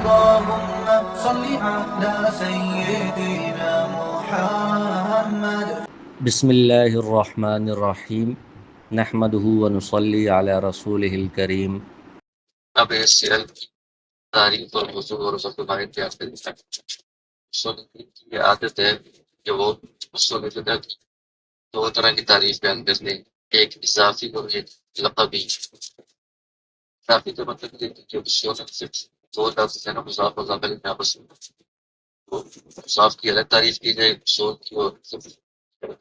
اللهم صل على سيدنا محمد. بسم اللہ الرحمن الرحیم نحمدہ ونصلی علی رسولہ الکریم۔ اب سیرل کی تاریخ اور حضور اور رسول اللہ اتیاز کرتا ہے۔ اصول کی یہ عادت ہے کہ وہ اصول فقہ کی دو طرح کی تعریف بیان کرتے ہیں، ایک اضافی اور ایک لقبی۔ اضافی کا مطلب یہ ہے کہ اصول صرف دو لفظ ہے نا، مضاف و مضاف الیہ میں آپس میں تو مضاف کی الگ تعریف کی جائے، اصول کی اور صرف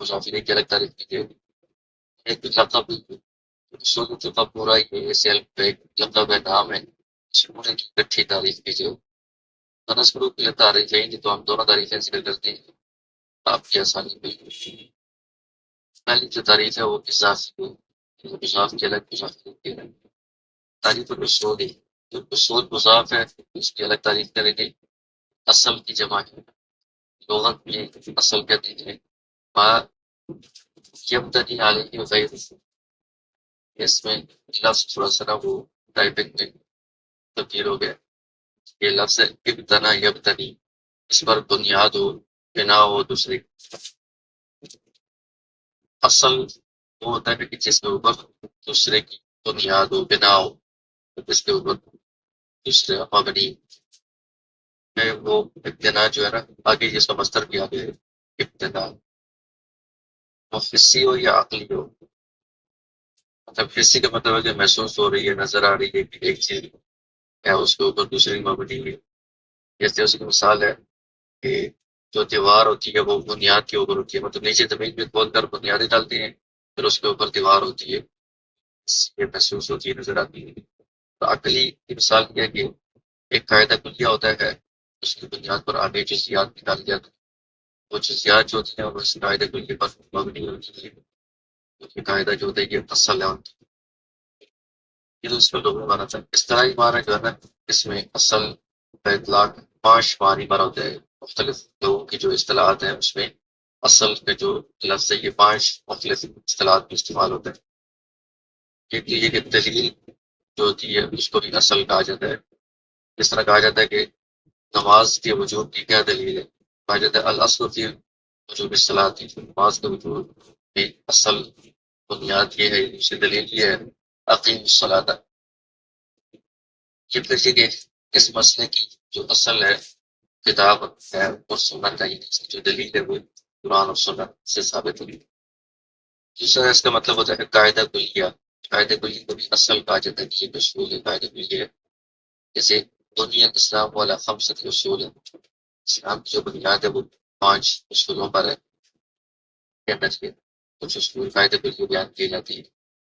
مضاف الیہ کی الگ تعریف کی جائے۔ ایک لقب اصول فقہ پورا یہ سیلف ایک لقب ہے، نام ہے، پورے کی اکٹھی تعریف کی جو نسبرو کے لیے تعریف ہے تو ہم دونوں تعریفیں ذکر کرتے ہیں آپ کی آسانی پہ۔ پہلی جو تعریف ہے وہ اضافی کو مضاف کے الگ مضاف کے الگ تعریف الاصول ہے۔ جو اصول مضاف ہے اس کی الگ تعریف کریں گے، اصل کی جمع ہے، لغت میں اصل کہتے ہیں ما یبتنی علیہ غیر، اس میں لفظ تھوڑا سا وہ ٹائپنگ میں تبدیل ہو گیا، یہ لفظ ہے ابتنا یبتنی، اس پر بنیاد ہو، بنا ہو دوسری۔ اصل وہ ہوتا ہے کہ جس کے اوپر دوسرے کی بنیاد ہو، بنا ہو، جس کے اوپر دوسرے مبنی ہے، وہ ابتنا جو ہے نا آگے جس کا مصدر بھی آگے ہے ابتنا، وہ حصی ہو یا عقلی ہو۔ مطلب حصی کا مطلب ہے کہ محسوس ہو رہی ہے، نظر آ رہی ہے کہ ایک چیز ہے اس کے اوپر دوسری مبنی ہے۔ جیسے اس کی مثال ہے کہ جو دیوار ہوتی ہے وہ بنیاد کے اوپر ہوتی ہے، مطلب نیچے زمین میں کھود کر بنیادیں ڈالتے ہیں، پھر اس کے اوپر دیوار ہوتی ہے، یہ محسوس ہوتی ہے، نظر آتی ہے۔ تو عقلی کی مثال یہ ہے کہ ایک قاعدہ کلیہ ہوتا ہے، اس کی بنیاد پر آگے جزیات نکال دیا، وہ جزیات جو ہوتی ہیں وہ اس قاعدہ کلیہ پر مبنی ہوتی ہے، یہ قاعدہ جو ہوتا ہے یہ اصل ہے، یہ تو اس پر لوگوں مانا تھا۔ اس طرح ہی مانا جو ہے نا اس میں اصل کا اطلاق 5 معنی پر ہوتا ہے، مختلف لوگوں کی جو اصطلاحات ہیں اس میں اصل کا جو لفظ ہے یہ 5 مختلف اصطلاحات میں استعمال ہوتا ہے۔ ایک یہ کہ دلیل جو ہوتی ہے اس کو بھی اصل کہا جاتا ہے، اس طرح کہا جاتا ہے کہ نماز کے وجوب کی کیا دلیل ہے، کہا جاتا ہے الاصل فی وجوب الصلاۃ، نماز کے وجوب میں اصل بنیاد یہ ہے، دوسری دلیل یہ ہے اقیم الصلاۃ۔ یہ پھر کہ اس مسئلے کی جو اصل ہے کتاب ہے اور سنت ہے، اس کی جو دلیل ہے وہ قرآن اور سنت سے ثابت ہوئی۔ دوسرا اس کا مطلب ہوتا ہے قاعدہ کلیہ، قاعدہ کلیہ کو بھی اصل کہا جاتا ہے، یہ اصول ہے قاعدہ کلیہ ہے۔ جیسے دنیا اسلام والا خمسۃ اصول ہے، اسلام کی جو بنیاد ہے وہ 5 اصولوں پر ہے، کہنا چاہیے کچھ اصول قاعدہ کلیہ بیان کی جاتی ہے۔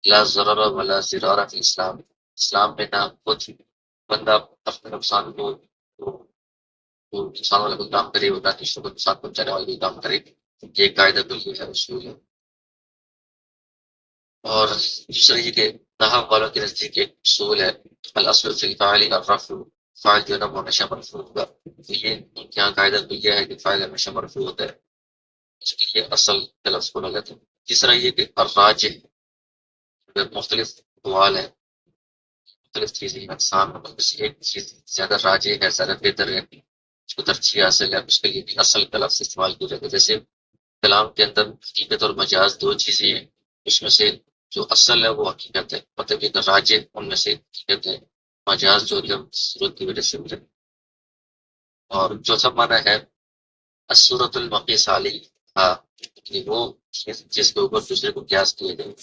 لا ضرر ولا ضرار فی اسلام، اسلام میں نہ خود بندہ اپنے نقصان کو نقصان والا کوئی کام کرے، نہ کسی کو نقصان پہنچانے والا کوئی کام کرے، یہ قاعدہ کلیہ ہے، اصول ہے۔ اور دوسرا یہ کہ نحو والوں کے نزدیک ایک اصول ہے الاصل فی الفاعل الرفع، فاعل جو ہے نا وہ ہمیشہ مرفوع ہوگا، تو یہ ان کے یہاں قاعدہ کلیہ ہے کہ فاعل ہمیشہ مرفوع ہوتا ہے، اس کے لیے اصل کے لفظ کو لگاتے ہیں۔ تیسرا یہ کہ الراجح، مختلف اقوال ہیں، مختلف چیزیں انسان میں کسی ایک چیز زیادہ راجح ہے، زیادہ بہتر ہے، اس کو ترجیح حاصل ہے، اس کے لیے بھی اصل کا لفظ استعمال کیا جاتا ہے۔ جیسے کلام کے اندر حقیقت اور مجاز 2 چیزیں ہیں، اس میں سے جو اصل ہے وہ حقیقت ہے، مطلب کہ راجح ان میں سے حقیقت ہے، مجاز جو ہے ضرورت کی وجہ سے مجھے۔ اور چوتھا معنی ہے الصورۃ المقیس علیہ، کہ وہ جس کے اوپر دوسرے کو قیاس کیا جائے،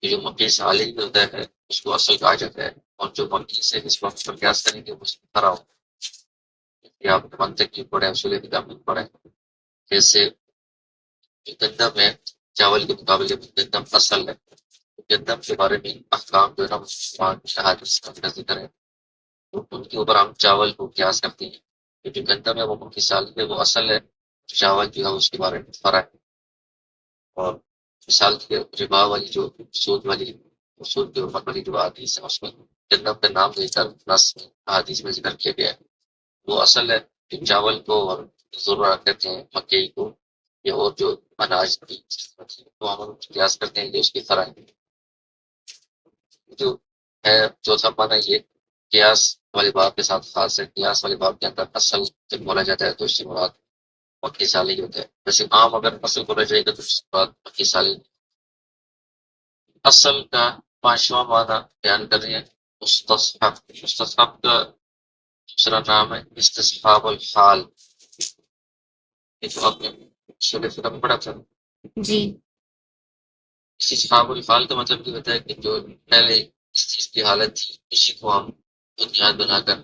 یہ جو مقیس علیہ ہوتا ہے اس کو اصل کہا جاتا ہے، اور جو مقیس ہے جس وقت پر قیاس کریں گے اس میں کھڑا ہو، یہ آپ منطق کی پڑھیں، اصول نظام میں پڑھیں۔ جیسے گندم ہے چاول کے مقابلے میں گندم اصل ہے، گندم کے بارے میں احکام جو ہے نا قرآن کی احادیث کا ذکر ہے، تو ان کے اوپر ہم چاول کو قیاس کرتے ہیں، کہ جو گندم ہے وہ مقیس علیہ ہے وہ اصل ہے، چاول جو ہے اس کے بارے میں فرع ہے۔ اور مثال کی ربا والی جو سود والی سود کے اوپر والی جو حدیث ہے اس میں گندم کا نام لے کر نص میں حدیث میں ذکر کیا گیا ہے، وہ اصل ہے کہ چاول کو اور ذرہ کہتے ہیں مکئی کو، یا اور جو اناج کی تو ہم قیاس کرتے ہیں کہ اس کی فرع ہے۔ جو ہے چوتھا معنی یہ قیاس والے باب کے ساتھ خاص ہے. قیاس والے باب کے اندر اصل جب بولا جاتا ہے تو اس سے مراد مکی سالی ہوتا ہے. ویسے عام اگر اصل بولا جائے گا تو اس سے مراد مکی سالی. اصل کا پانچواں معنی بیان کر رہے ہیں مستصحب. مستصحب کا دوسرا نام ہے استصحاب الحال. یہ تو آپ نے سورہ فقہ میں پڑھا تھا. جی استصحاب الحال کا مطلب یہ ہوتا ہے کہ جو پہلے اس چیز کی حالت تھی اسی کو ہم بنیاد بنا کر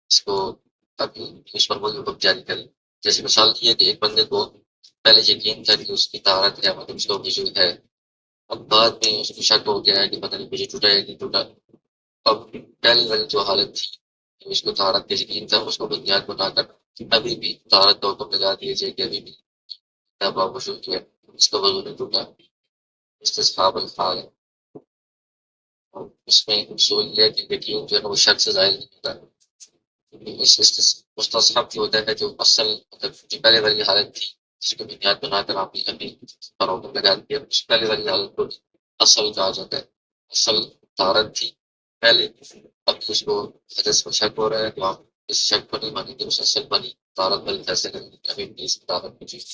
اس کو ابھی اس پر وضو جاری کریں. جیسے مثال دی ہے کہ ایک بندے کو پہلے یقین تھا کہ اس کی طہارت ہے مطلب اس کو وضو ہے. اب بعد میں اس کو شک ہو گیا ہے کہ پتہ نہیں وضو ٹوٹا ہے کہ ٹوٹا. اب پہلی والی جو حالت تھی اس کو طہارت کا یقین تھا اس کو بنیاد بنا کر ابھی بھی طہارت کا حکم لگا دیے جائے کہ ابھی بھی جب آپ وضو کیا اس کا وضو نہیں ٹوٹا. استصحاب الحال ہے. اور اس میں اصول یہ ہے کہ یقین جو ہے وہ شک سے ظاہر نہیں ہوتا ہے. مستصحب جو ہوتا ہے جو اصل مطلب جو پہلے والی حالت تھی جس کو بنیاد بنا کر آپ نے ابھی فروغ لگا دیا اس پہلے والی حالت کو اصل کہا جاتا ہے. اصل طہارت تھی پہلے اب اس کو حدث میں شک ہو رہا ہے تو آپ اس شک کو نہیں مانیں گے اس اصل بنی طہارت والی فیصلے کریں گے ابھی بھی اس طہارت کی چیز.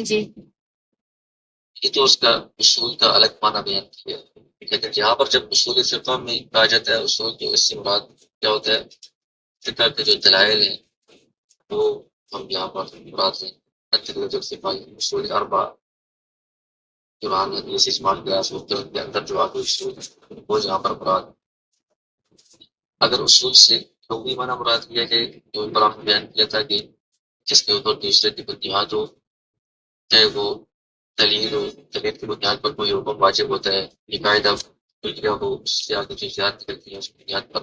جی یہ تو اس کا اصول کا الگ معنی بیان کیا ہے. لیکن یہاں پر جب اصول فقہ میں کہا جاتا ہے اصول جو اس سے مراد کیا ہوتا ہے فقہ کے جو دلائل ہیں وہ ہم یہاں پر مراد ہیں ادلۃ الفقہ اصول اربع قرآن حدیث اجماع قیاس مختلف کے اندر جو آگے اصول وہ یہاں پر مراد. اگر اصول سے لغوی معنی مراد کیا جائے جو پر آپ نے بیان کیا تھا کہ جس کے اوپر دوسرے کی بنیاد ہو چاہے وہ دلیل ہو دلیل کی بنیاد پر کوئی حکم واجب ہوتا ہے یہ قاعدہ کلیہ ہو اس سے آگے جو زیادہ نکلتی ہے اس کی بنیاد پر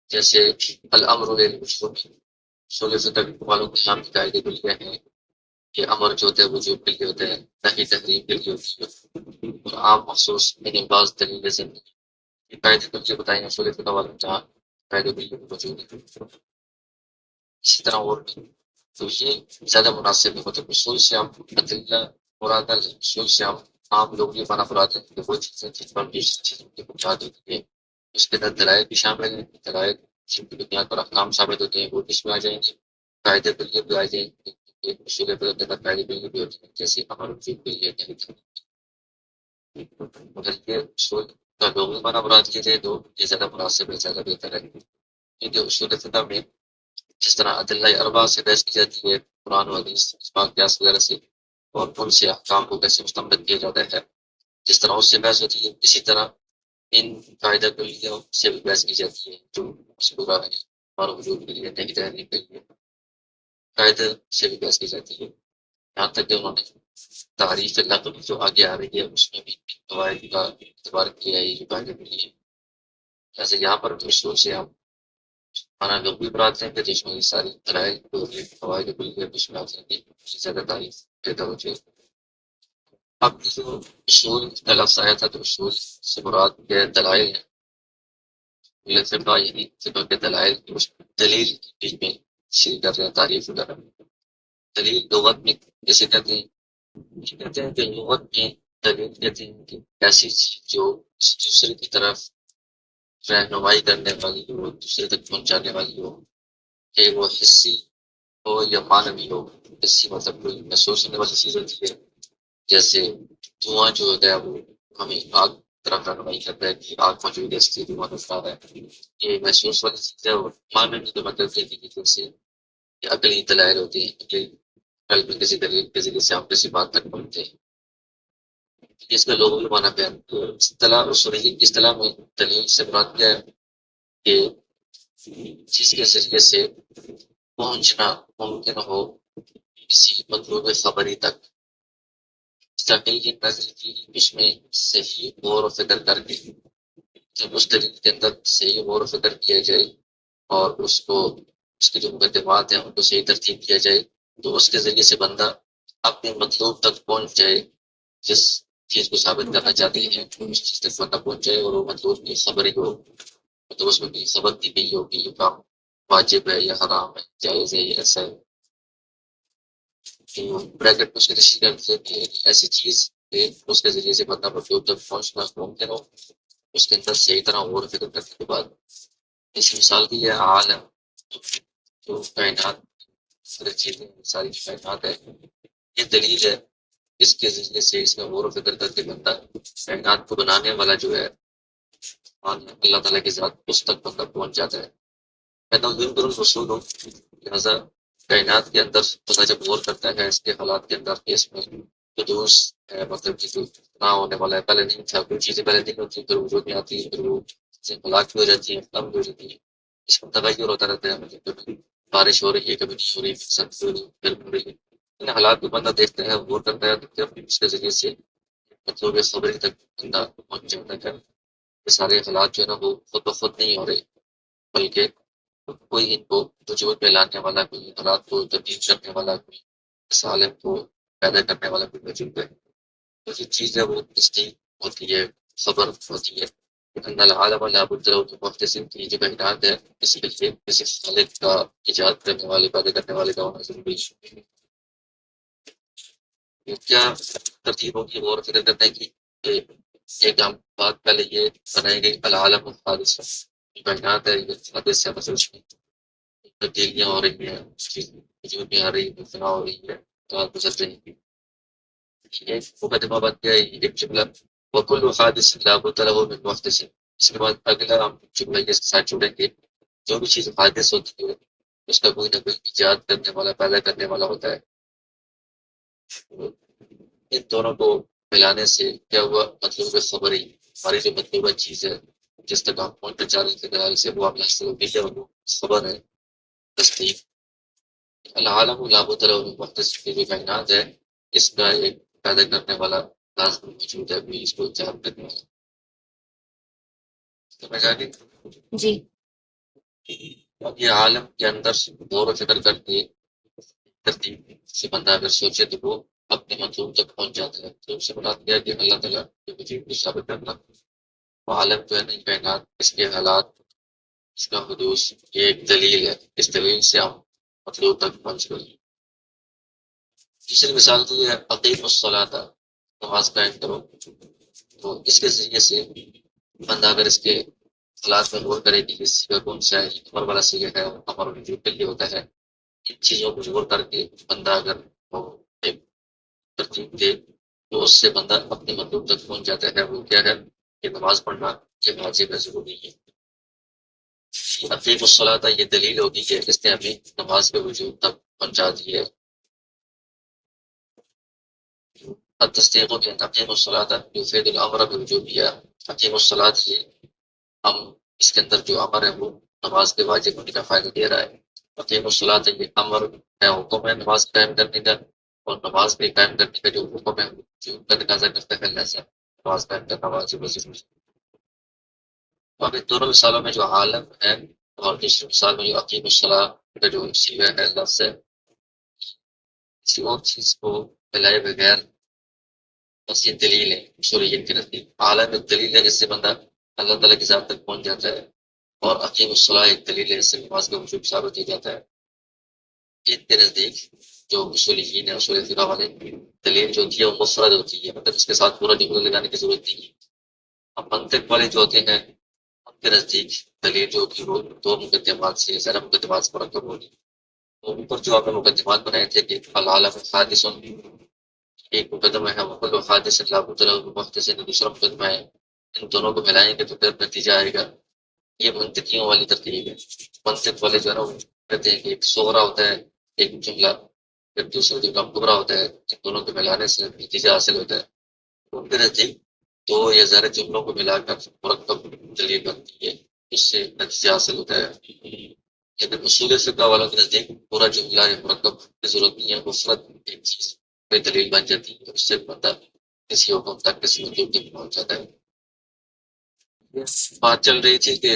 جیسے الامر للوجوب اصول فقہ والوں کے نام کی قاعدے کلیہ ہیں کہ امر جو ہوتا ہے وجوب کے لیے ہوتا ہے نہی تحریم کے لیے ہوتی ہے اور عام مخصوص یعنی بعض دلیل سے یہ قاعدے کلیہ بتائیں اصول فقہ والوں جہاں قاعدے کلیہ موجود ہے. اسی طرح اور بھی تو یہ زیادہ مناسب ہے مطلب اصول سے ہم ادلہ مراد ہے اصول سے ہم عام لوگ یہ مانا مراد ہے کہ وہ چیزیں جن پر دوسری چیزوں کی بنیاد ہوتی ہے اس کے اندر دلائل بھی شامل ہیں دلائل جن کی بنیاد پر احکام ثابت ہوتے ہیں وہ اس میں آ جائیں گے قاعدے کلیہ بھی آ جائیں گے. اصول فقہ کے اندر قاعدے کلیہ بھی ہوتے ہیں جیسے امر وجوب کے لیے نہیں تھا. مگر یہ اصول کا لغوی مانا مراد کیے جائے تو یہ زیادہ مناسب ہے زیادہ بہتر ہے کیونکہ اصول فقہ میں جس طرح عدلہ اربع سے بحث کی جاتی ہے قرآن و حدیث اجماع قیاس وغیرہ سے اور ان سے احکام کو کیسے مستمد کیا جاتا ہے جس طرح اس سے بحث ہوتی ہے اسی طرح ان قاعدہ کلیوں سے بھی بحث کی جاتی ہے جو مذکورہ ہے اور وجود کے لیے نہیں تحریم کے لیے قاعدہ سے بھی بحث کی جاتی ہے. یہاں تک کہ انہوں نے تعریف لفظ جو آگے آ رہی ہے اس میں بھی قواعد کا اعتبار کیا ہے یہ جو قاعدے کے لیے جیسے یہاں پر اصول سے ہم مانا لغوی مراد لیں گے جس میں یہ ساری دلائل قواعد کلیہ اس میں آ جائیں گے زیادہ تعریف پیدا ہو جائے. اب جو اصول کا لفظ آیا تھا تو اصول سے مراد کے دلائل ہیں فقہ یعنی فقہ کے دلائل اس دلیل کے بیچ میں شیر کر رہے ہیں تعریف وغیرہ. دلیل لغت میں جیسے کہتے ہیں کہ لغت میں دلیل کہتے ہیں کہ ایسی چیز جو دوسرے کی طرف رہنمائی کرنے والی ہو دوسرے تک پہنچانے والی ہو کہ وہ حصی ہو یا مانوی ہو. حصی مطلب کوئی محسوس ہونے والی چیز ہوتی ہے جیسے دھواں جو ہوتا ہے وہ ہمیں آگ طرف رہنمائی کرتا ہے کہ آگ موجود ہے اس لیے دھواں نکل رہا ہے یہ محسوس والی چیز ہے. اور مانوی تو مطلب کہتے ہیں جیسے عقلی دلائل ہوتے ہیں قلب کسی دلیل کے ذریعے سے ہم کسی بات تک پہنچتے ہیں. اس کا لغوی معنی بیان اصطلاح اصولی اصطلاح میں دلیل سے مراد کیا ہے کہ جس کے ذریعے سے پہنچنا ممکن ہو کسی مطلوب خبری تک مستقل کی نظر کی اس میں صحیح غور و فکر کر کے جب اس دلیل کے اندر صحیح غور و فکر کیا جائے اور اس کو اس کے جو مقدمات ہیں ان کو صحیح ترتیب کیا جائے تو اس کے ذریعے سے بندہ اپنے مطلوب تک پہنچ جائے جس چیز کو ثابت کرنا چاہتے ہیں اس چیز تک بندہ پہنچ جائے اور وہ مطلوب کی خبری ہو مطلب اس میں کوئی سبق دی گئی ہو کہ یہ کام واجب ہے یا حرام ہے جائز ہے یا ایسا ہے بریکٹ اس کے تشریح کرتے ہیں کہ ایسی چیز اس کے ذریعے سے بندہ مطلوب تک پہنچنا ممکن ہو اس کے اندر صحیح طرح غور و فکر کرنے کے بعد اس مثال کی یہ عالم جو کائنات ساری چیزیں ساری کائنات ہے، یہ دلیل ہے، اس کے ذریعے سے اس میں غور و فکر کر کے بندہ کائنات کو بنانے والا جو ہے اللہ تعالیٰ کی ذات، اس تک بندہ پہنچ جاتا ہے۔ میں تو بالکل رسول ہوں، لہٰذا کائنات کے اندر بندہ جب غور کرتا ہے اس کے حالات کے اندر کہ اس میں حدوث ہے، مطلب کہ کوئی نہ ہونے والا ہے، پہلے نہیں تھا، کوئی چیزیں پہلے نہیں ہوتی، پھر وجود میں آتی ہے، پھر وہ چیزیں ہلاک بھی ہو جاتی ہیں، ختم بھی ہو جاتی ہیں، اس کا تغیر ہوتا رہتا ہے، مطلب کبھی بارش ہو رہی ہے، کبھی نہیں ہو رہی، سردی ہو رہی ہے، گرمی ہو رہی ہے، ان حالات کو بندہ دیکھتا ہے، غور کرتا ہے، تو پھر اس کے ذریعے سے مطلب خبریں تک بندہ پہنچ جاتا ہے۔ یہ سارے حالات جو ہے نا وہ خود بخود نہیں ہو رہے، بلکہ کوئی ان کو وجود میں لانے والا، کوئی حالات کو تبدیل کرنے والا، کوئی اس عالم کو پیدا کرنے والا کوئی موجود ہے۔ تو یہ چیز ہے وہ تصدیق ہوتی ہے، خبر ہوتی ہے۔ ان العالم لا بد له من محدث کی جو کائنات ہے، اس کے لیے کسی خالق کا، ایجاد کرنے والے، پیدا کرنے والے کا ہونا ضروری ہے۔ کیا ترتیب ہوگی غور و فکر کرنے کی کہ ایک عام بات پہلے یہ بنائی گئی العالم الحادث، جو کائنات ہے یہ حادث ہے، مثلا اس میں تبدیلیاں ہو رہی ہیں، وجود میں آ رہی ہے، فنا ہو رہی ہے، تو گزر رہی ہے، ایک مقدمہ بن گیا ایک جملہ وکل حادث لا بد له من محدث۔ اس کے بعد اگلا ہم جملہ اس کے ساتھ جڑیں گے، جو بھی چیز حادث ہوتی ہے اس کا کوئی نہ کوئی ایجاد کرنے والا، پیدا کرنے والا ہوتا ہے۔ ان دونوں کو ملانے سے کیا ہوا، مطلوب خبری، ہماری جو مطلوبہ چیز ہے جس تک ہم پہنچنا چاہ رہے تھے سے وہ ہمیں حاصل ہوگی، کیا وہ خبر ہے، تصدیق۔ العالم لا بد له من محدث کی جو کائنات ہے اس کا ایک پیدا کرنے والا لازم موجود ہے، بھی اس کو ایجاد کرنے والا۔ سمجھ آ گئی؟ جی اب یہ عالم کے اندر غور و فکر کر کے ترتیب سے بندہ اگر سوچے تو وہ اپنے مطلوب تک پہنچ جاتا ہے۔ تو اس سے مراد کیا کہ اللہ تعالیٰ کے وجود کو ثابت کرنا، وہ عالم جو ہے نا کائنات، اس کے حالات، اس کا حدوث، یہ ایک دلیل ہے، اس دلیل سے ہم مطلوب تک پہنچ گئے۔ تیسری مثال دی ہے اقیم الصلاۃ، نماز قائم کرو۔ تو اس کے ذریعے سے بندہ اگر اس کے حالات میں غور کرے کہ اس کا کون سا ہے، امر والا سیگا ہے، امر وجود کے لیے ہوتا ہے، ان چیزوں کو غور کر کے بندہ اگر وہ ایک ترتیب دے تو اس سے بندہ اپنے مطلوب تک پہنچ جاتا ہے۔ وہ کیا ہے کہ نماز پڑھنا یہ واجب ہے، ضروری ہے۔ اقیم الصلاۃ یہ دلیل ہوگی کہ اس نے ہمیں نماز کے وجود تک پہنچا دی ہے۔ التصدیق بأن أقیم الصلاۃ یفید الامر بالوجوبیہ، اقیم الصلاۃ یہ ہم اس کے اندر جو امر ہے وہ نماز کے واجب ہونے کا فائدہ دے رہا ہے۔ اقیم الصلاۃ یہ امر ہے، حکم ہے نماز قائم کرنے کا، اور نماز کے قائم کرنے کا جو حکم ہے جو ان کا تقاضا کرتا ہے اللہ سے نماز قائم کرنا واجب ہے، ضروری ہے۔ اب ان دونوں مثالوں میں جو عالم ہے اور دوسری مثال میں جو اقیم الصلاۃ کا جو سیغہ ہے لفظ ہے، کسی اور چیز کو ملائے بغیر بس یہ دلیل ہے اصولیت کے نزدیک۔ عالم ایک دلیل ہے جس سے بندہ اللہ تعالیٰ کی ذات تک پہنچ جاتا ہے، اور اقیم الصلاۃ ایک دلیل ہے جس سے نماز کا وجوب ثابت ہو جاتا ہے۔ ان کے نزدیک جو اصولیین ہے، اصول فقہ والے، دلیل جو ہوتی ہے وہ مفرد ہوتی ہے، مطلب اس کے ساتھ پورا جملہ لگانے کی ضرورت نہیں ہے۔ اب منطق والے جو ہوتے ہیں ان کے نزدیک دلیل جو ہوتی ہے وہ دو مقدمات سے، زیادہ مقدمات سے مرکب ہوگی۔ اوپر جو آپ نے مقدمات بنائے تھے کہ العالم حادث، ایک مقدمہ ہے وکل حادث لا بد له من محدث، دوسرا مقدمہ ہے، ان دونوں کو ملائیں گے تو پھر نتیجہ آئے گا۔ یہ منطقیوں والی ترتیب ہے۔ منطق والے جو ہے نا وہ کہتے ہیں کہ ایک صغرا ہوتا ہے ایک جملہ، پھر دوسرا جملہ کبرا ہوتا ہے، ان دونوں کو ملانے سے نتیجہ حاصل ہوتا ہے۔ ان کے نزدیک دو یا زیادہ جملوں کو ملا کر مرکب دلیل بنتی ہے، اس سے نتیجہ حاصل ہوتا ہے۔ لیکن اصول فقہ والوں کے نزدیک پورا جملہ یا مرکب کی ضرورت نہیں ہے، مفرد ایک چیز کوئی دلیل بن جاتی ہے، اس سے بندہ کسی حکم تک، کسی مطلوب تک پہنچ جاتا ہے۔ بات چل رہی تھی کہ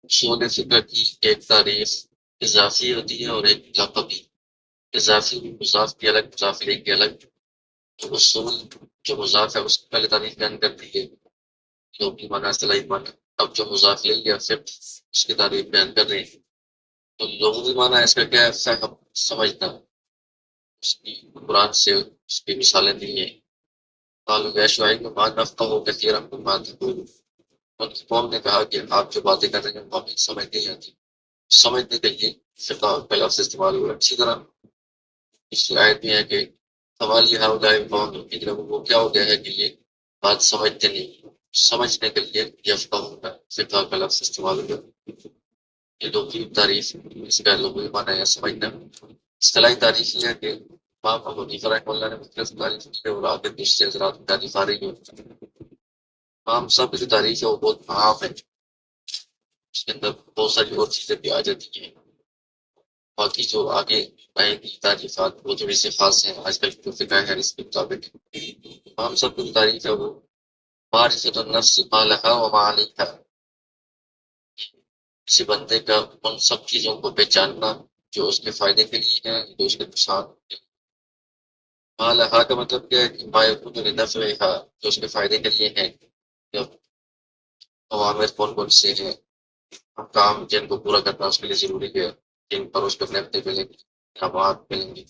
اصول فقہ کی ایک تعریف اضافی ہوتی ہے اور ایک لقبی۔ اضافی مضاف کی الگ، مضاف الیہ کی الگ۔ تو اصول جو مضاف ہے اس کی پہلے تعریف بیان کر دی ہے، لغوی معنی، اصطلاحی معنی۔ اب جو مضاف الیہ یا فقہ اس کی تعریف بیان کر رہے ہیں، تو لغوی معنی اس کا کیا ہے، فہم، سمجھنا۔ اس کی قرآن سے اس کی مثالیں دی ہیں۔ قالوا یا شعیب ما نفقه كثيرا مما تقول، ان کی قوم نے کہا کہ آپ جو باتیں کر رہے ہیں وہ ہمیں سمجھ نہیں آتی، سمجھنے کے لیے فقہ کا لفظ استعمال ہوا۔ اسی طرح پچھلی آیت میں ہے کہ سوال یہ ہاؤلائے قوم، وہ کیا ہو گیا ہے کہ یہ بات سمجھتے نہیں، سمجھنے کے لیے یفقہون کا فقہ کا لفظ استعمال ہوا۔ یہ لغوی تعریف، اس کا لغوی معنی ہے سمجھنا۔ اصطلاحی تعریف یہ ہے کہ امام ابو حنیفہ رحمہ اللہ نے مختلف تعریف کی ہے اور آگے دوسرے حضرات کی تعریف آ رہی ہے۔ امام صاحب کی جو تعریف ہے وہ بہت عام ہے، اس کے اندر بہت ساری اور چیزیں بھی آ جاتی ہیں، باقی جو آگے آئے گی تعریفات وہ تھوڑی سی خاص ہیں آج کل جو فقہ ہے اس کے مطابق۔ امام صاحب کی جو تعریف ہے وہ معرفت النفس ما لها وما علیہا، کسی بندے کا ان سب چیزوں کو پہچاننا جو اس کے فائدے کے لیے ہیں، جو اس کے نقصان ہیں۔ ما لها کا مطلب کیا ہے کہ ما یکون لنفعها، جو اس کے فائدے کے لیے ہیں، اوامر کون کون سے ہیں، کام جن کو پورا کرنا اس کے لیے ضروری ہے، جن پر اس کو نفع ملیں گے، انعامات ملیں گے۔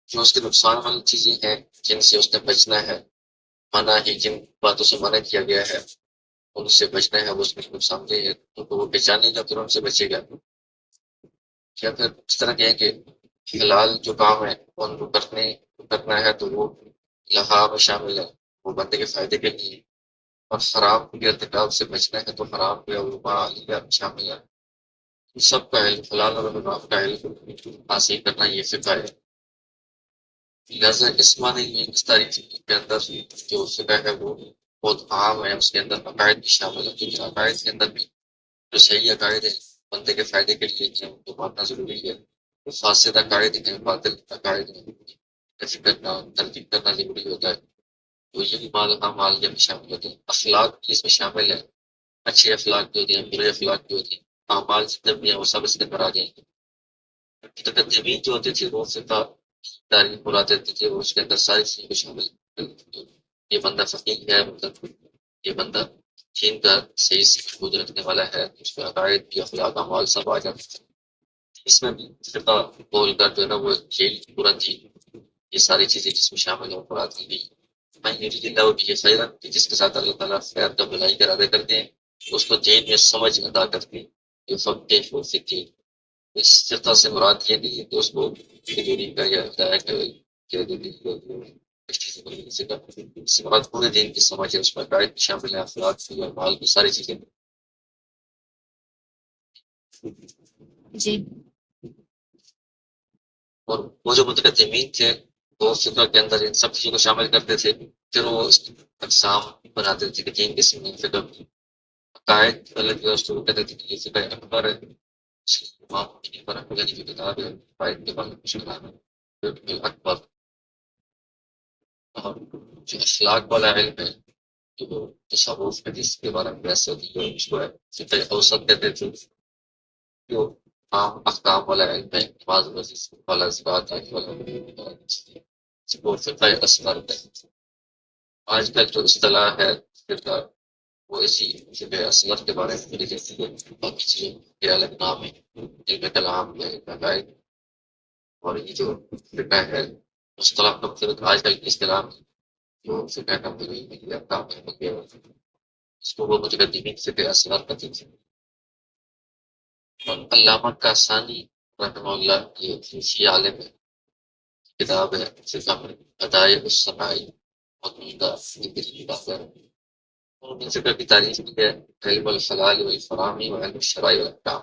جو اس کے نقصان والی چیزیں ہیں جن سے اس نے بچنا ہے، منع ہی جن باتوں سے منع کیا گیا ہے ان سے بچنا ہے، وہ اس میں نقصان دہ ہے ان کو وہ پہچانے گا پھر ان سے بچے گا۔ یا پھر اس طرح کہیں کہ حلال جو کام ہے ان کو کرنا ہے تو وہ لہا میں شامل ہے، وہ بندے کے فائدے کے لیے، اور حرام کے ارتکاب سے بچنا ہے تو حرام یا علیہ میں شامل ہے۔ ان سب کا علم، حلال اور حرام کا علم حاصل کرنا یہ فقہ ہے۔ لہٰذا اس معنی میں اس تاریخ کے اندر جو فقہ ہے وہ بہت عام ہے، اس کے اندر عقائد بھی شامل ہے، کیونکہ عقائد کے اندر بھی جو صحیح عقائد ہیں بندے کے فائدے کے لیے ہیں ان کو ماننا ضروری ہے، جو فاسد عقائد ہیں، باطل عقائد ہیں، نفی کرنا، ترتیب کرنا ضروری ہوتا ہے۔ تو یہ بھی مالیہ میں شامل ہوتے ہیں۔ اخلاق بھی اس میں شامل ہے، اچھے اخلاق بھی ہوتے ہیں، برے اخلاق بھی ہوتے ہیں، اعمال جتنے بھی ہیں وہ سب اس کے اندر آ جائیں گے۔ متقدمین جو ہوتے تھے وہ فقہ تعریف بلاتے تھے، وہ اس کے اندر ساری چیزیں شامل ہیں۔ یہ بندہ فقیہ ہے، مطلب یہ بندہ دین کا صحیح سے محفوظ رکھنے والا ہے، اس کے عقائد بھی، اخلاق، اعمال سب آ جاتے ہیں۔ اس میں بھی فقہ بول کر جو ہے نا وہ جیل پورا دین، یہ ساری چیزیں جس میں شامل ہیں قرآن کی گئی۔ میں یرید اللہ بھی خیرا، کہ جس کے ساتھ اللہ تعالیٰ خیر کا بھلائی کا ارادہ کرتے ہیں اس کو دین میں سمجھ ادا کرتے ہیں۔ یہ فقہ وہ فقہ، اس فقہ سے مراد یہ نہیں ہے کہ اس کو دین کا یا ہدایت کا یا اس سے مراد پورے دین کی سمجھ ہے، اس میں عقائد بھی شامل ہے، اخلاق بھی، اعمال بھی، ساری چیزیں۔ جی اور وہ جو متقدمین تھے وہ فقہ کے اندر ان سب چیزوں کو شامل کرتے تھے، پھر وہ اس کی اقسام بناتے تھے کہ تین قسم ہیں فقہ کی۔ عقائد الگ جو اس کو کہتے تھے کہ یہ فقہ اکبر ہے، امام حنیفہ رحمۃ اللہ کی کتاب ہے عقائد کے بارے میں کلام ہے فقہ اکبر۔ اور جو اخلاق والا علم ہے، جو تصوف حدیث کے بارے میں بحث ہوتی ہے اس کو فقہ اوسط کہتے تھے۔ جو عام احکام والا علم ہے، نماز روزی والا، زکوٰۃ والا، وہ فقہ اصغر ہے۔ آج کل جو اصطلاح ہے فقہ وہ اسی فقہ اصغر کے بارے میں ملی جاتی ہے، باقی چیزوں کے الگ نام ہے، علم کلام ہے، علم عقائد۔ اور یہ جو فقہ ہے مصطلح کا مطلب آج کل کی اصطلاح جو فقہ کا مطلب احکام ہے اس کو وہ متقدمین فقہ اصغر کہتے تھے۔ اور علامہ کاسانی رحمہ اللہ یہ فقہی عالم ہے، کتاب ہے فقہ میں بدائع الصنائع، بہت عمدہ کتاب ہے۔ انہوں نے فقہ کی تعریف کی ہے علم الحلال والحرام وعلم الشرائع والاحکام،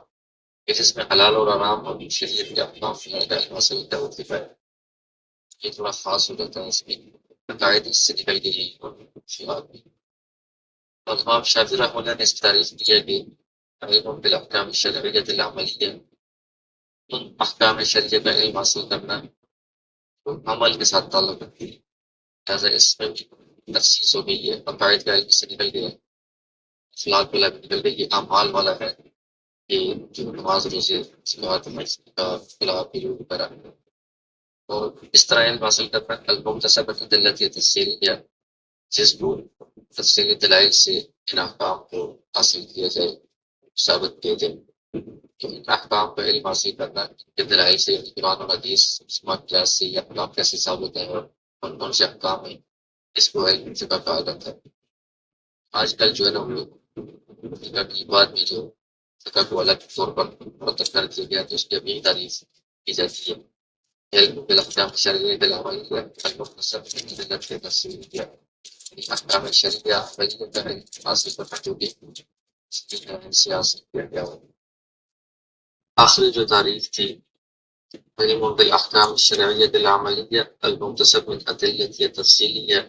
کہ جس میں حلال اور حرام اور شریعت کے احکام کا علم حاصل ہوتا ہے وہ فقہ ہے۔ یہ تھوڑا خاص ہو جاتا ہے، اس میں عقائد اس سے نکل گئی اور فقہ بھی۔ اور امام شافعی رحمہ اللہ نے اس کی تعریف کی ہے کہ علم بالاحکام الشرعیۃ العملیہ، ان احکام شرعیہ کا علم حاصل کرنا تو عمل کے ساتھ تعلق رکھتی ہے، لہٰذا اس میں بھی تخصیص ہو گئی ہے، عقائد کا علم سے نکل گیا ہے، اخلاق والا بھی نکل گئی ہے، اعمال والا ہے کہ جو نماز روزے زکوٰۃ خلاف وغیرہ۔ اور اس طرح علم حاصل کرنا المکتسبۃ ادلۃ تفصیلیہ، جس کو تفصیلی دلائل سے ان احکام کو حاصل کیا جائے، ثابت کیا جائے۔ تو ان احکام کا علم حاصل کرنا کے دلائل سے قرآن اور حدیث قیاس سے یہ احکام کیسے ثابت ہیں اور کون کون سے احکام ہیں، اس کو علم فقہ کہا جاتا ہے۔ آج کل جو ہے نا وہ بعد میں جو فقہ کو الگ طور پر مرتب کر دیا گیا تو اس کی اپنی تعریف کی جاتی ہے۔ علم بالاحکام الشرعیہ بالعملیہ المختصر من ادلۃ تفصیلیہ، یعنی احکام شرعیہ عملیہ کا علم حاصل کرنا جو کہ سیاست کیا گیا ہو۔ آخری جو تعریف تھی علم بالاحکام الشرعیہ العملیہ المختصر من ادلۃ تفصیلیہ،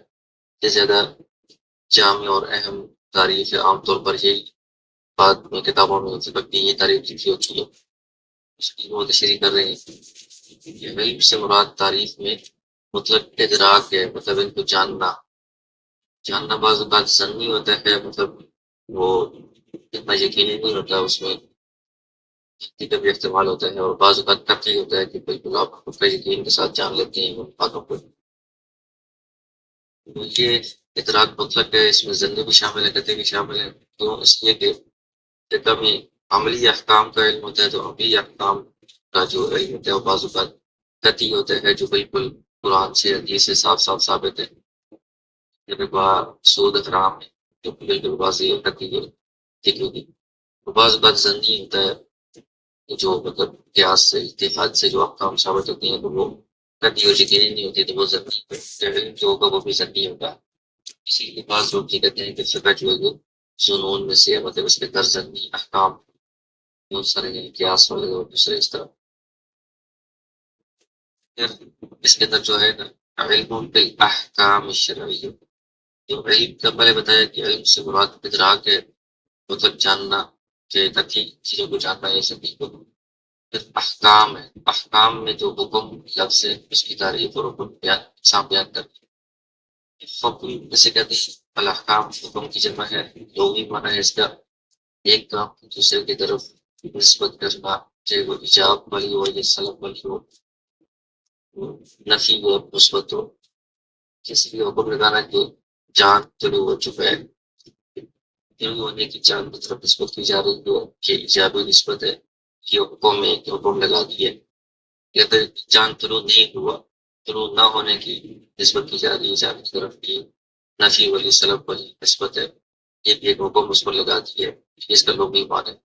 یہ زیادہ جامع اور اہم تعریف ہے۔ عام طور پر یہی بعد میں کتابوں میں فقہ یہ تعریف لکھی ہوتی ہے، اس کی وہ تشریح کر رہے ہیں۔ یہ علم سے مراد تعریف میں مطلق ادراک ہے، مطلب ان کو جاننا بعض اوقات ظنی ہوتا ہے، مطلب وہ اتنا یقینی نہیں ہوتا، اس میں کا بھی استعمال ہوتا ہے، اور بعض اوقات قطعی ہوتا ہے کہ بالکل آپ کا یقین کے ساتھ جان لیتے ہیں ان باتوں کو۔ یہ ادراک مطلق ہے، اس میں ظنی بھی شامل ہے، قطعی بھی شامل ہے، تو اس لیے کہ کبھی عملی احکام کا علم ہوتا ہے تو عملی احکام کا جو علم ہوتا ہے وہ بعض اوقات قطعی ہوتا ہے، جو بالکل قرآن سے حدیث سے صاف صاف ثابت ہے، جب سود حرام ہے جو بالکل واضح اور قطعی ہے، ٹھیک ہوگی۔ بعض اوقات ظنی ہوتا ہے جو مطلب قیاس سے اتحاد سے جو احکام ثابت ہوتی ہیں تو وہ قطعی اور یقینی نہیں ہوتی، تو وہ ظنی علم جو ہوگا وہ بھی ظنی ہوگا۔ اسی لیے بعض لوگ یہ کہتے ہیں کہ فقہ جو ہے وہ ظنون میں سے ہے، مطلب اس کے اندر ظنی احکام بہت سارے ہیں، قیاس وغیرہ اور دوسرے اس طرح۔ پھر اس کے اندر جو ہے نا علم بالاحکام الشرعیہ، جو علم کا پہلے بتایا کہ علم سے مراد ادراک ہے، مطلب جاننا کہ قطعی چیزوں کو جاننا ہے سبھی کو۔ پھر احکام ہے، احکام میں جو حکم لفظ ہے اس کی تعریف اور حکم بیان کرنا۔ حکم جیسے کہتے ہیں الاحکام، حکم کی جمع ہے، لغوی معنی ہے اس کا ایک کام دوسرے کی طرف نسبت کرنا، چاہے وہ ایجاب والی ہو یا سلب والی ہو، نفی ہو مثبت ہو۔ کسی بھی حکم لگانا کہ جان طلوع ہو چکا ہے، طلوع ہونے کی جان کی طرف نسبت کی جا رہی ہو کہ ایجابی نسبت ہے، یہ حکم ہے کہ حکم لگا دیے۔ یا پھر جان طلوع نہیں ہوا، طلوع نہ ہونے کی نسبت کی جا رہی ہے جان کی طرف کی نفی والی سلب والی نسبت ہے، یہ بھی ایک حکم اس پر لگا دیے، اس کا لغوی معنی ہے۔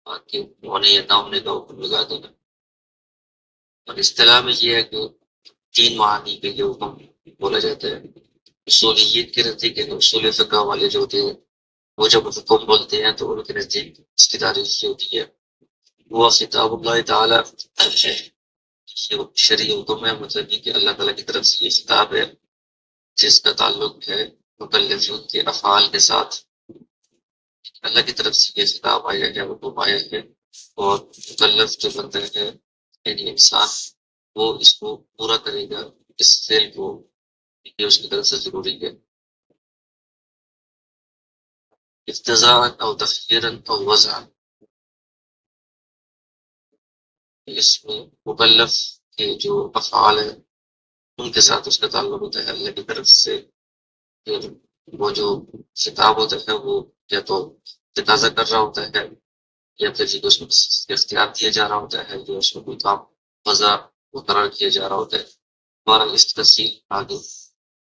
باقی ہونے یا نہ ہونے کا حکم لگا دینا۔ اور اصطلاح میں یہ ہے کہ 3 معنی کے لیے حکم بولا جاتا ہے۔ اصولیت کے نزدیک اصول فقہ والے جو ہوتے ہیں وہ جب حکم بولتے ہیں تو ان کے نزدیک اس کی تعریف یہ ہوتی ہے وہ خطاب اللہ تعالیٰ، شرعی حکم ہے، مطلب یہ کہ اللہ تعالیٰ کی طرف سے یہ خطاب ہے جس کا تعلق ہے مکلفین کے افعال کے ساتھ۔ اللہ کی طرف سے یہ خطاب آیا ہے، حکم آیا ہے، اور مکلف جو بندہ ہے یعنی انسان وہ اس کو پورا کرے گا، اس فعل کو، یہ اس کی طرف سے ضروری ہے۔ افتضاء او تخیرا او وضعا، اس میں مکلف کے جو افعال ہیں ان کے ساتھ اس کا تعلق ہوتا ہے اللہ کی طرف سے۔ پھر وہ جو خطاب ہوتا ہے وہ یا تو تقاضا کر رہا ہوتا ہے یا پھر جو اس میں اختیار دیا جا رہا ہوتا ہے، جو اس میں کوئی کام وضع مقرر کیا جا رہا ہوتا ہے۔ ہمارا اس تفصیل آگے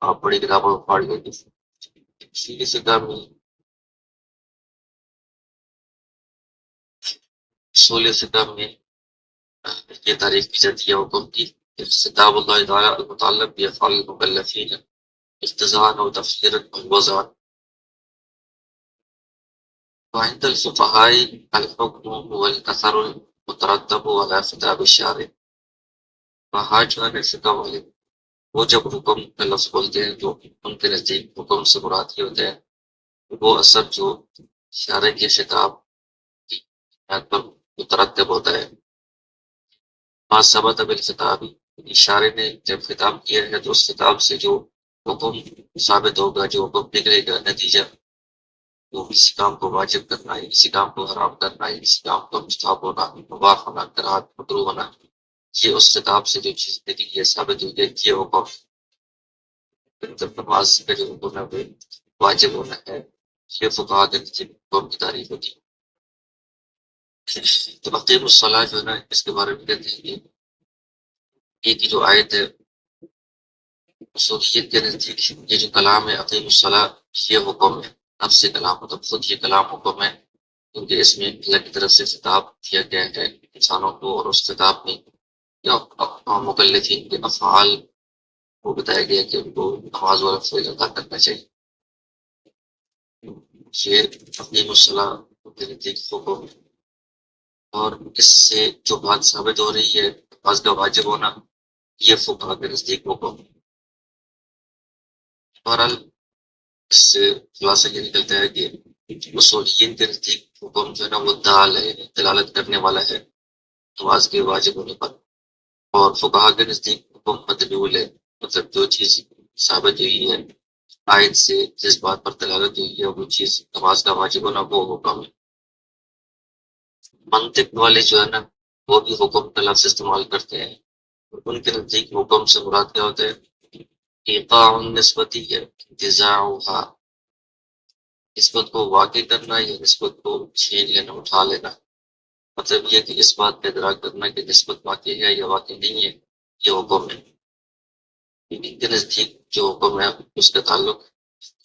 آپ بڑی کتابوں میں پڑھ لیں گے۔ اسی فقہ میں اصول فقہ میں یہ تعریف کی جاتی ہے حکم کی، خطاب اللہ تعالیٰ المتعلق بافعال المکلفین افتضاء او تفسیرا او وضعا۔ وعند الفقهاء الحكم هو الاثر المترتب على خطاب الشارع۔ وہاں جو ہے فقہ والے وہ جب حکم کا لفظ بولتے ہیں تو ان کے نزدیک حکم سے مراد یہ ہوتا ہے وہ اثر جو شارع کے خطاب کی بنیاد پر مترتب ہوتا ہے۔ ما ثبت بالخطاب، اشارے نے جب خطاب کیا ہے تو اس خطاب سے جو حکم ثابت ہوگا، جو حکم نکلے گا نتیجہ، وہ کسی کام کو واجب کرنا ہے، کسی کام کو حرام کرنا ہے، کسی کام کو مستحب ہونا، مباح ہونا، کراہت مکروہ ہونا، یہ اس خطاب سے جو چیز نکلی ہے ثابت ہوئی ہے یہ حکم۔ جب نماز کا جو حکم ہے وہ واجب ہونا ہے، یہ فقہا کے نزدیک حکم کی تعریف ہوتی ہے۔ تو اقیم الصلاۃ جو ہے نا اس کے بارے میں کہتے ہیں کہ یہ کی جو آیت ہے اصولیت کے نزدیک یہ جو کلام ہے اقیم الصلاۃ یہ حکم ہے، نفس کلام مطلب خود یہ کلام حکم ہے، کیونکہ اس میں اللہ کی طرف سے خطاب کیا گیا ہے انسانوں کو، اور اس خطاب میں یا مکلفین کے افعال کو بتایا گیا کہ ان کو نماز والا فعل ادا کرنا چاہیے۔ یہ تقدیم الصلاح کے نزدیک حکم ہے، اور اس سے جو بات ثابت ہو رہی ہے نماز کا واجب ہونا، یہ فقہا کے نزدیک حکم ہے۔ بہرحال اس سے خلاصہ یہ نکلتا ہے کہ اصولیین کے نزدیک حکم جو ہے نا وہ دال ہے، یعنی دلالت کرنے والا ہے نماز کے واجب ہونے پر، اور فقہا کے نزدیک حکم مدلول ہے، مطلب جو چیز ثابت ہوئی ہے آیت سے، جس بات پر دلالت ہوئی ہے وہ چیز نماز کا واجب ہونا، وہ حکم ہے۔ منطق والے جو ہے نا وہ بھی حکم کا لفظ استعمال کرتے ہیں، ان کے نزدیک حکم سے مراد کیا ہوتا ہے؟ ایقاع النسبتی ہے، انتزاعها، نسبت کو واقع کرنا یا نسبت کو چھین لینا، اٹھا لینا۔ مطلب یہ کہ اس بات کا ادراک کرنا کہ نسبت واقع ہے یا واقع نہیں ہے، یہ حکم ہے۔ ان کے نزدیک جو حکم ہے اس کا تعلق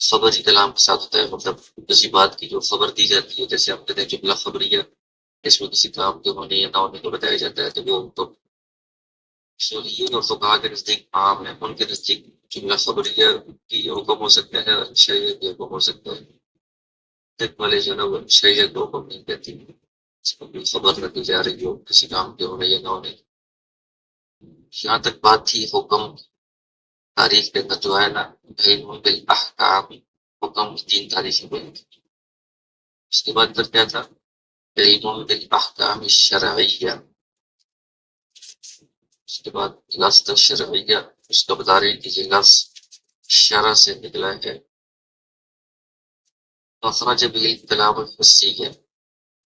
خبری کلام کے ساتھ ہوتا ہے، مطلب کسی بات کی جو خبر دی جاتی ہے، جیسے ہم کہتے ہیں جملہ خبریہ، اس میں کسی کام کے ہونے یا نہ ہونے کو بتایا جاتا ہے، تو وہ تو اصولیین اور فقہا کے نزدیک عام ہے۔ ان کے نزدیک جملہ خبریہ کی حکم ہو سکتا ہے، شریعت کی حکم ہو سکتا ہے۔ تک والے جو ہے نا وہ شریعت کو حکم نہیں کہتی، اس کو کوئی خبر نہ دی جا رہی ہو کسی کام کے ہونے یا نہ ہونے۔ یہاں تک بات تھی حکم تاریخ کے اندر جو ہے نا علم بالاحکام، حکم کی 3 تاریخیں بنی تھی۔ اس کے بعد پھر کیا تھا؟ علم بالاحکام الشرعیہ، اس کے بعد لفظ شرعیہ، اس کا بتا رہے ہیں کہ یہ لفظ شرع سے نکلا ہے۔ اخرج به الکلام الحسی ہے،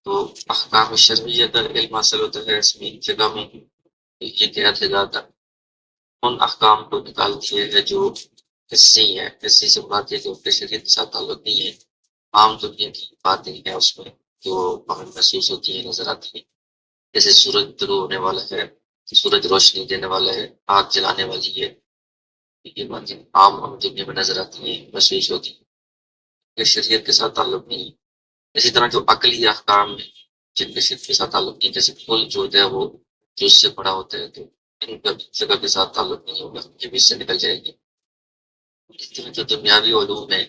تو احکام شرعیہ کا علم حاصل ہوتا ہے اس میں فقہ میں، یہ کیا تھے زیادہ ان احکام کو نکالتی ہے جو حسی ہیں۔ حسی سے مراد یہ کہ ان کے شریعت کے ساتھ تعلق نہیں ہے، عام دنیا کی باتیں ہیں اس میں جو ہمیں محسوس ہوتی ہیں، نظر آتی ہیں، جیسے سورج طلوع ہونے والا ہے، سورج روشنی دینے والا ہے، آگ جلانے والی ہے، یہ باتیں عام ہم دنیا میں نظر آتی ہیں، محسوس ہوتی ہیں، یہ شریعت کے ساتھ تعلق نہیں ہے۔ اسی طرح جو عقلی احکام ہیں جن کے شریعت کے ساتھ تعلق نہیں، جیسے پھول جو ہوتا ہے وہ جز سے بڑا ہوتا ہے، تو ان کا فقہ کے ساتھ تعلق نہیں ہوگا، یہ بھی اس سے نکل جائے گی۔ اس طرح جو دنیاوی علوم ہیں،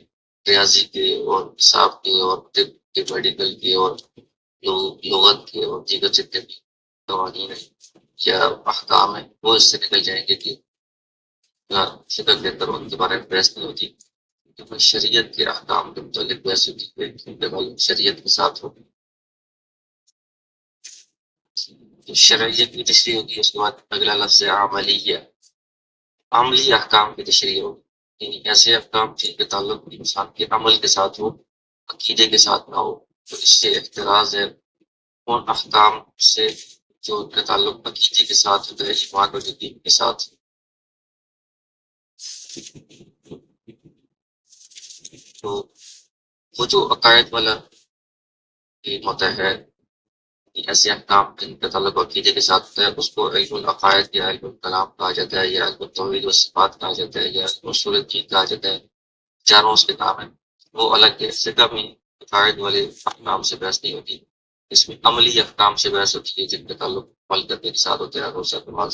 ریاضی کے اور حساب کے اور طب کے، میڈیکل کے اور لغت کے اور دیگر جتنے بھی قوانین ہیں یا احکام ہیں، وہ اس سے نکل جائیں گے کہ فقہ کے اندر ان کے بارے میں بحث نہیں ہوتی، کیونکہ شریعت کے احکام کے متعلق بحث ہوتی ہے، کیونکہ معلوم شریعت کے ساتھ ہو۔ شرعیت کی تشریح ہوگی، اس کے بعد اگلا لفظ عملیہ، عملی احکام کی تشریح ہوگی، یعنی ایسے احکام جن کے تعلق انسان کے عمل کے ساتھ ہو، عقیدے کے ساتھ نہ ہو، تو اس سے احتراز ہے ان احکام سے جو ان کا تعلق عقیدے کے ساتھ ہوتا ہے، ایمان اور یقین کے ساتھ۔ تو وہ جو عقائد والا علم ہوتا ہے، ایسے احکام جن کا تعلق عقیدے کے ساتھ ہوتا ہے، اس کو علم العقائد یا علم الکلام کہا جاتا ہے، یا علم التوحید والصفات کہا جاتا ہے، یا علم اصول الدین کہا جاتا ہے۔ چاروں اس کے نام ہیں، وہ الگ ہے۔ فقہ میں عقائد والے احکام سے بحث نہیں ہوتی، اس میں عملی احکام سے بحث ہوتی ہے جن کا تعلق عمل کرنے کے ساتھ ہوتا ہے، روزہ، نماز،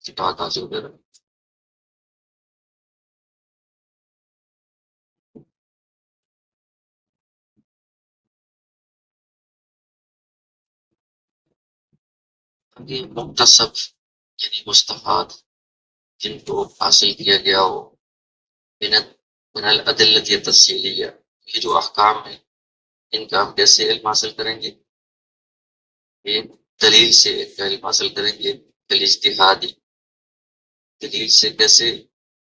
زکوٰۃ حاصل وغیرہ۔ یہ مکتسب یعنی مستفاد، جن کو حاصل کیا گیا ہو، من الادلۃ التفصیلیہ، یہ جو احکام ہیں ان کا ہم کیسے علم حاصل کریں گے؟ یہ دلیل سے ان کا علم حاصل کریں گے، بالاجتہادی، دلیل سے کیسے؟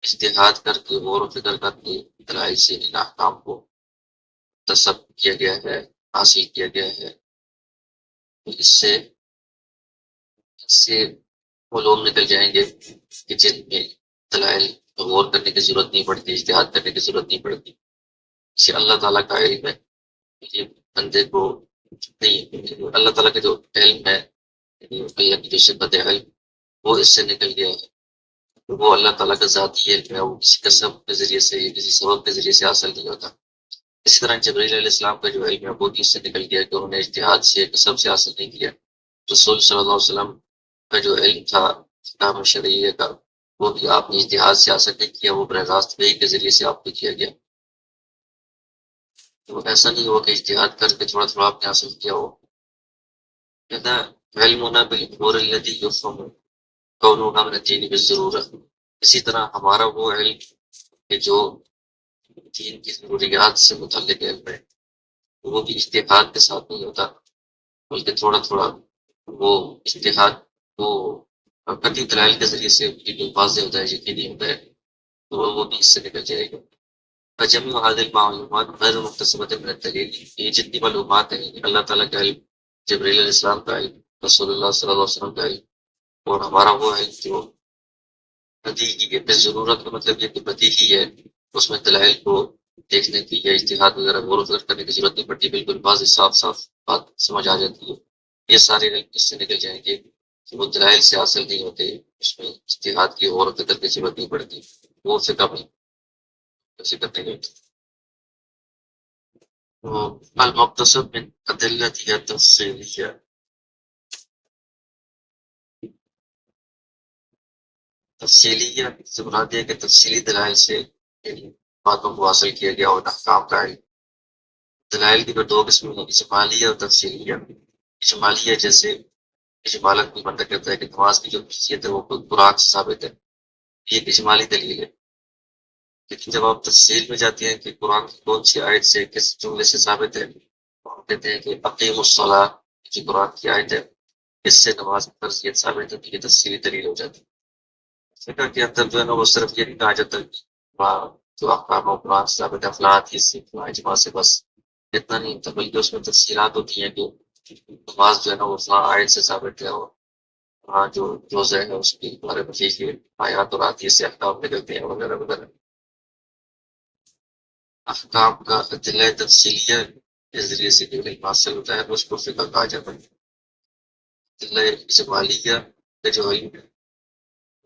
اجتہاد کر کے، غور و فکر کر کے دلائل سے ان احکام کو مکتسب کیا گیا ہے، حاصل کیا گیا ہے۔ اس سے علوم نکل جائیں گے کہ جن میں دلائل غور کرنے کی ضرورت نہیں پڑتی، اجتہاد کرنے کی ضرورت نہیں پڑتی۔ اسے اللہ تعالیٰ کا علم ہے، یہ بندے کو نہیں، اللہ تعالیٰ کا جو علم ہے، اللہ کی جو صفت علم، وہ اس سے نکل گیا ہے، وہ اللہ تعالیٰ کا ذاتی علم ہے، وہ کسی کسب کے ذریعے سے یا کسی سبب کے ذریعے سے حاصل نہیں ہوتا۔ اسی طرح جبرائیل علیہ السلام کا جو علم ہے وہ بھی اس سے نکل گیا کہ انہوں نے اجتہاد سے کسب سے حاصل نہیں کیا. رسول صلی اللہ علیہ وسلم کا جو علم تھا احکام شرعیہ کا وہ بھی آپ نے اجتہاد سے حاصل نہیں کیا، وہ براہ راست وحی کے ذریعے سے آپ کو کیا گیا. تو ایسا نہیں ہوا کہ اجتہاد کر کے تھوڑا تھوڑا آپ نے حاصل کیا ہو. کہنا علمنا بالامور التي يفهم كونها من الدين بالضرورة. اسی طرح ہمارا وہ علم کہ جو دین کی ضروریات سے متعلق علم ہے وہ بھی اجتہاد کے ساتھ نہیں ہوتا، بلکہ تھوڑا تھوڑا وہ اجتہاد وہ قطعی دلائل کے ذریعے سے بالکل واضح ہوتا ہے، یقینی ہوتا ہے، تو وہ بھی اس سے نکل جائے گا. فجمع هذه المعلومات غیر مکتسبة من الدلیل. یہ جتنی معلومات ہیں اللہ تعالیٰ کا علم، جبرائیل علیہ السلام کا علم، رسول اللہ صلی اللہ علیہ وسلم کا علم، اور ہمارا وہ علم جو بدیہی ہے. بس ضرورت کا مطلب یہ کہ بدیہی ہے، اس میں دلائل کو دیکھنے کی یا اجتہاد وغیرہ غور و فکر کرنے کی ضرورت نہیں پڑتی، بالکل واضح صاف صاف بات سمجھ آ جاتی ہے. یہ سارے علم اس سے نکل جائیں گے کہ وہ دلائل سے حاصل نہیں ہوتے، اس میں اجتہاد کی غور و فکر کی ضرورت نہیں پڑتی، وہ فکر نہیں فکر نہیں ہوتی. المقتصد من أدلتها التفصيلية. تفصیلیہ سے مراد یہ ہے کہ تفصیلی دلائل سے ان باتوں کو حاصل کیا گیا اور احکام کا علم. دلائل کی دو قسم ہیں، اجمالیہ اور تفصیلیہ. اجمالیہ جیسے اجمالت بھی بندہ کرتا ہے کہ نماز کی جو خصوصیت ہے وہ قرآن سے ثابت ہے، یہ ایک اجمالی دلیل ہے. لیکن جب آپ تفصیل میں جاتے ہیں کہ قرآن کی کون سی آیت سے کس جملے سے ثابت ہے، ہم کہتے ہیں کہ اقیم الصلاۃ جو قرآن کی آیت ہے اس سے نماز کی فرضیت ثابت ہے، یہ تفصیلی دلیل ہو جاتی ہے. فقہ کے اندر جو ہے نا وہ صرف یہ نہیں کہا جاتا کہ جو احکام و قرآن سے ثابت ہے فلاں حدیث سے فلاں اجماع سے، بس اتنا نہیں ہوتا، بلکہ اس میں تفصیلات ہوتی ہیں کہ نماز جو ہے نا وہ فلاں آیت سے ثابت ہے، اور وہاں جو روزہ ہے اس کے بارے میں یہ آیات اور حدیث سے احکام نکلتے ہیں وغیرہ وغیرہ. احکام کا ادلہ تفصیلیہ کے ذریعے سے جو علم حاصل ہوتا ہے اس کو فقہ کہا جاتا ہے. ادلہ اجمالیہ کا جو علم ہے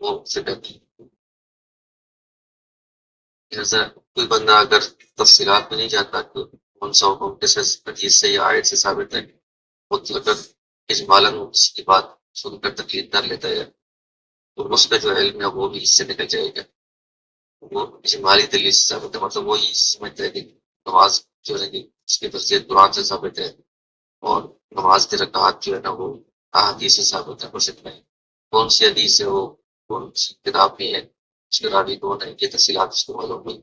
وہ فقہ کی. جیسا کوئی بندہ اگر تفصیلات میں نہیں جاتا کہ کون سا حکم کس حدیث سے یا آیت سے ثابت ہے، مطلق اجمالاً اس کی بات سن کر تقلید کر لیتا ہے، تو اس کا جو علم ہے وہ بھی اس سے نکل جائے گا. وہ اجمالی دلیل سے ثابت ہے، مطلب وہی سمجھتا ہے کہ نماز جو ہے کہ اس کی فرضیت قرآن سے ثابت ہے، اور نماز کی رکعات جو ہے نا وہ احادیث سے ثابت ہے. بس اتنا ہی. کون سی حدیث ہے وہ کون سی کتاب میں ہے، اس کے راوی کون ہے، یہ تفصیلات اس کو معلوم نہیں.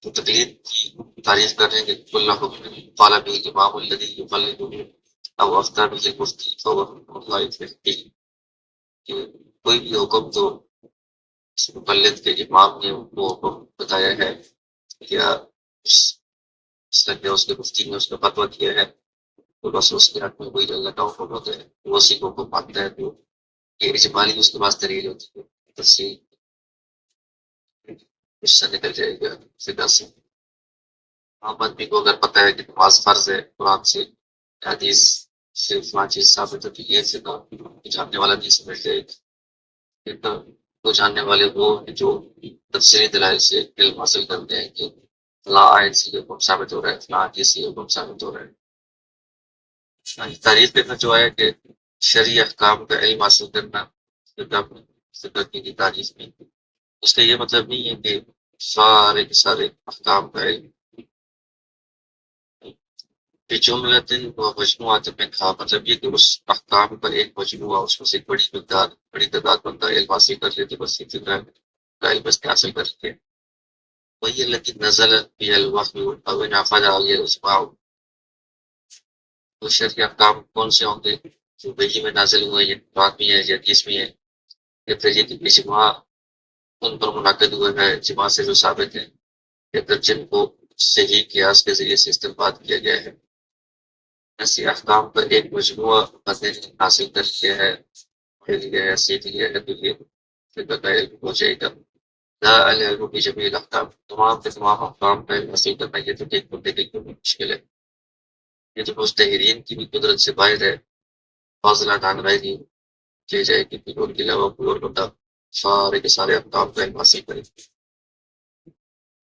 تو تقلید کی تعریف کر رہے ہیں کہ کل حکم قال به الامام الذي يقلده او افتى به المفتي فهو حكم الله في الدين. کہ کوئی بھی حکم جو اس مقلد کے امام نے وہ حکم بتایا ہے یا اس کے مفتی نے اس کا فتویٰ کیا ہے، تو بس اس کے حق میں وہی اللہ کا حکم ہوتا ہے، وہ اسی کو حکم مانتا ہے. تو یہ اجمالی اس کے پاس دلیل ہوتی ہے، تفصیل اس سے نکل جائے گا فقہ سے. عام آدمی کو اگر پتہ ہے کہ نماز فرض ہے قرآن سے حدیث سے فلاں چیز ثابت ہے، تو یہ فقہ جاننے والا نہیں سمجھ جائے گا. فقہ کو جاننے والے وہ ہیں جو تفصیلی دلائل سے علم حاصل کرتے ہیں کہ فلاں آیت سے یہ حکم ثابت ہو رہا ہے، فلاں حدیث سے یہ حکم ثابت ہو رہا ہے. تعریف کرنا جو ہے کہ شرعی احکام کا علم حاصل کرنا فقہ کی تعریف میں، اس کا یہ مطلب نہیں ہے کہ سارے کے سارے احکام کا علم بجملۃ و مجموعۃ منھا، مطلب یہ کہ اس احکام کا ایک مجموعہ، اس میں سے ایک بڑی تعداد بندہ علم حاصل کر لیتے، بس یہ فقہ کا علم بس حاصل کر لیتے. وہی التي نزل بها الوحی او انعقد علیہ الاجماع. تو شرعی احکام کون سے ہوں گے جو وحی میں نازل ہوئے ہیں، قرآن میں ہے یا حدیث میں ہے، یا پھر یہ کہ اجماع ان پر منعقد ہوئے ہیں، اجماع سے جو ثابت ہے، یا پھر جن کو صحیح قیاس کے ذریعے سے استنباط کیا گیا ہے. ایسے احکام کا ایک مجموعہ بندے نے حاصل کر لیا ہے، پڑھ لیا ہے، سیکھ لیا ہے، تو یہ فقہ کا علم ہو جائے گا. لا العلم بجمیع الاحکام، تمام کے تمام احکام کا علم حاصل کرنا یہ تو ایک بندے کے لیے مشکل ہے. یہ تو مجتہدین کی بھی قدرت سے باہر ہے. فاضلہ عن غیرہ کی جائے کہ ان کے علاوہ کوئی اور بندہ سارے کے سارے احکام کا علم حاصل کرے.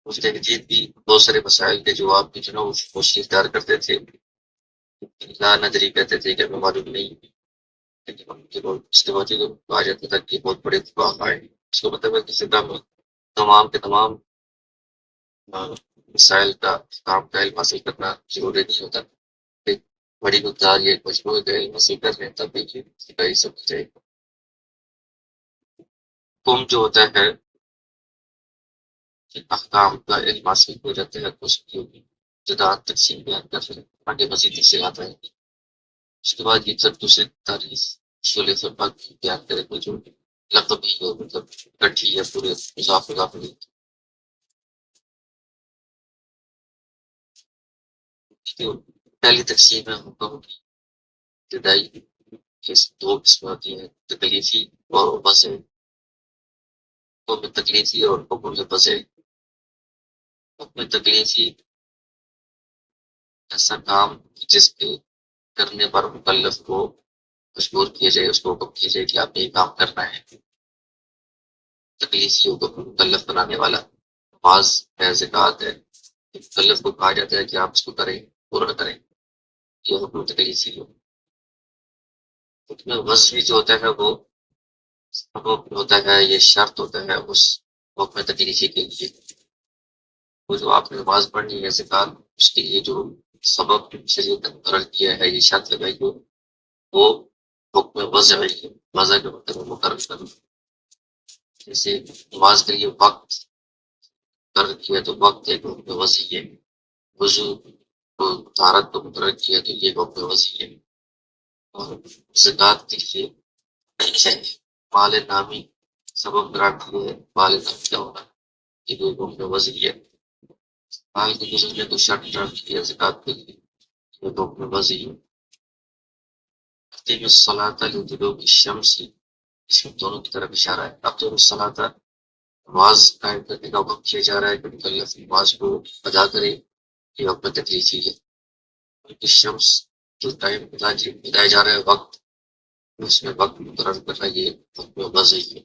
مفتی جدید بھی بہت سارے مسائل کے جواب کی جو نا وہ کوشش اختیار کرتے تھے، لا ندری کہتے تھے کہ ہمیں معلوم نہیں، لیکن ان کے لوگ اس کے باوجود کہا جاتا تھا کہ بہت بڑے فقہاء ہیں. اس کو مطلب ہے کہ فقہ میں تمام کے تمام مسائل کا کام کا علم حاصل کرنا ضروری نہیں ہوتا. ایک بڑی مقدار یا ایک مجموعے کا علم حاصل کر لیں تب بھی فقہ سب جائے گا. حکم جو ہوتا ہے کہ احکام کا علم حاصل ہو جاتا ہے تو اس کی جدا تقسیم بیان کر رہے ہیں آگے مزید سے آتا ہے. اس کے بعد یہ سب دوسرے تاریخ اصول فقہ کی بیان کرے گا جو لقبی ہو، مطلب کٹھی یا پورے اضافہ نہیں. پہلی تقسیم ہے حکم کی ابتدائی، دو قسمیں ہوتی ہیں، تکلیفی اور وضع. حکم تکلیفی اور حکم وضع. حکم تکلیفی ایسا کام جس کے کرنے پر مکلف کو مجبور کیا جائے، اس کو حکم کیا جائے کہ آپ نے یہ کام کرنا ہے. تکلیفی حکم مکلف بنانے والا، نماز ہے، زکوٰۃ ہے، مکلف کو کہا جاتا ہے کہ آپ اس کو کریں، پورا کریں. یہ حکم تکلیفی ہو. حکم وضعی جو ہوتا ہے وہ سبب ہوتا ہے، یہ شرط ہوتا ہے اس حکم تکلیفی کے لیے. وہ جو آپ نے نماز پڑھنی ہے، زکوٰۃ، اس کے لیے جو سبب شریعت نے مقرر کیا ہے، یہ شرط لگائی ہو، وہ حکم وضعی ہے. وضع کا مطلب مقرر کرنا. جیسے نماز کے لیے وقت مقرر کیا تو وقت ایک حکم وضعی ہے. وضو کو طہارت کو مقرر کیا تو یہ حکم وضعی ہے. اور زکوٰۃ کے لیے مال نامی سبب قرار دیا ہے. مال نامی کیا ہونا، یہ بھی حکم وضعی ہے. مال کے گزرنے کو شرط قرار دیا زکوٰۃ کے لیے، یہ حکم وضعی ہے. اقیم الصلاۃ لدلوک الشمس، اس میں دونوں کی طرف اشارہ ہے. اقیم الصلاۃ نماز قائم کرنے کا حکم کیا جا رہا ہے کہ مکلف نماز کو ادا کرے، یہ حکم تکلیفی ہے. الشمس جو ٹائم بتایا جا رہا ہے وقت، اس میں وقت مقرر کرنا، یہ حکم وضعی ہے.